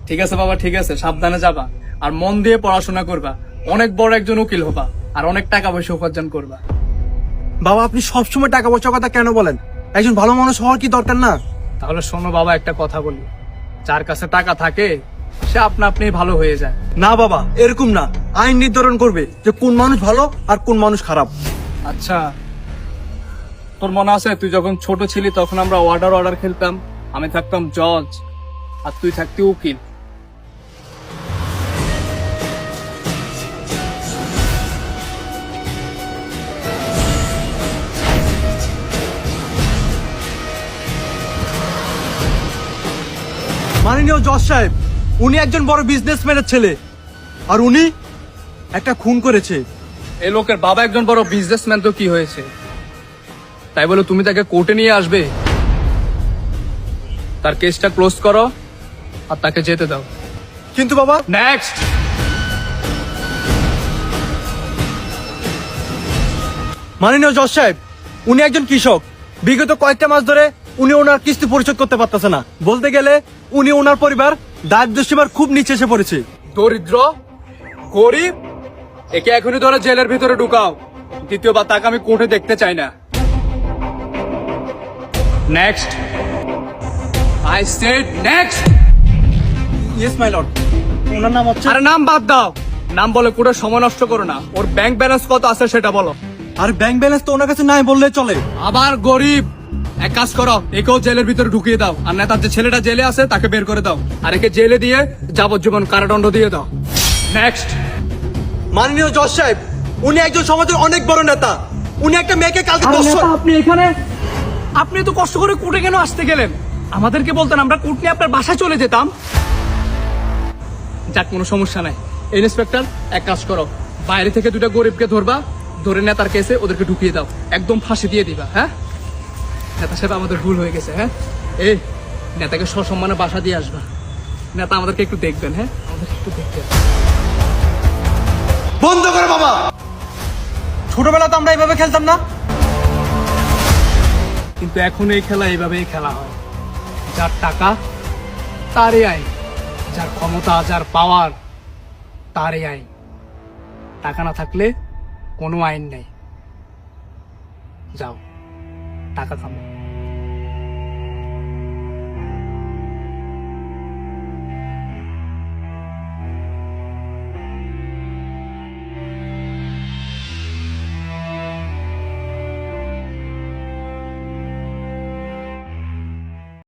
ঠিক আছে বাবা, ঠিক আছে, সাবধানে যাবা আর মন দিয়ে পড়াশোনা করবা। অনেক বড় একজন উকিল হবা আর অনেক টাকা পয়সা উপার্জন করবা। বাবা আপনি সবসময় টাকা পয়সার কথা কেন বলেন? একজন ভালো মানুষ হওয়ার কি দরকার না? তাহলে শোনো বাবা, একটা কথা বলি, যার কাছে টাকা থাকে সে আপনা আপনি ভালো হয়ে যায়। না বাবা, এরকম না। আইন নির্ধারণ করবে যে কোন মানুষ ভালো আর কোন মানুষ খারাপ। আচ্ছা, তোর মনে আছে তুই যখন ছোট ছিলি তখন আমরা অর্ডার খেলতাম? আমি থাকতাম জজ আর তুই থাকতি উকিল। মাননীয় জজ সাহেব, উনি একজন বড় বিজনেসম্যানের ছেলে আর উনি একটা খুন করেছে। এই লোকের বাবা একজন বড় বিজনেসম্যান, তো কি হয়েছে? তাই বলে তুমি তাকে কোর্টে নিয়ে আসবে? তার কেসটা ক্লোজ করো আর তাকে যেতে দাও। কিন্তু বাবা, নেক্সট। মাননীয় জজ সাহেব, উনি একজন কৃষক। বিগত কয়েকটা মাস ধরে উনি ওনার কিস্তি পরিশোধ করতে পারতেছে না। বলতে গেলে উনি ওনার পরিবার দারিদ্র সীমার খুব নিচে এসে পড়েছে। দরিদ্র, গরিব, একে এখনই ধরে জেলের ভিতরে ঢুকাও। দ্বিতীয়বার তাকে আমি কোর্টে দেখতে চাই না। Next, I said next. Yes my lord. ওনার নাম হচ্ছে আরে নাম বাদ দাও, নাম বলে কোর্টে সময় নষ্ট করো না। ওর ব্যাংক ব্যালেন্স কত আছে সেটা বলো। আর ব্যাংক ব্যালেন্স তো ওনার কাছে নাই বললে চলে। আবার গরিব, এক কাজ করো, একেও জেলের ভিতরে ঢুকিয়ে দাও। আর নেতার যে ছেলেটা জেলে আছে তাকে বের করে দাও। আর একে জেলে দিয়ে যাবজ্জীবন কারাদণ্ড দিয়ে দাও। নেক্সট। মাননীয় জজ সাহেব, উনি একজন সমাজের অনেক বড় নেতা। উনি একটা মেয়েকে কালকে আপনি এখানে, আপনি তো কষ্ট করে কোর্টে কেন আসতে গেলেন? আমাদেরকে বলতেন, আমরা কোর্ট নিয়ে আপনার বাসায় চলে যেতাম। যাক, কোনো সমস্যা নাই। ইন্সপেক্টর, এক কাজ করো, বাইরে থেকে দুটা গরিবকে ধরবা, ধরে নেতার কেসে ওদেরকে ঢুকিয়ে দাও, একদম ফাঁসি দিয়ে দিবা। হ্যাঁ, নেতার সাথে আমাদের ভুল হয়ে গেছে। হ্যাঁ, এই নেতাকে সসম্মানে বাসা দিয়ে আসবা। নেতা আমাদেরকে একটু দেখবেন। হ্যাঁ, আমাদেরকে একটু দেখবেন। বন্ধ করো বাবা। ছোটবেলা তো আমরা এইভাবে খেলতাম না। কিন্তু এখন এই খেলা এইভাবেই খেলা হয়। যার টাকা তারই আইন, যার ক্ষমতা, যার পাওয়ার তারই আইন। টাকা না থাকলে কোনো আইন নেই। যাও, টাকা থামো।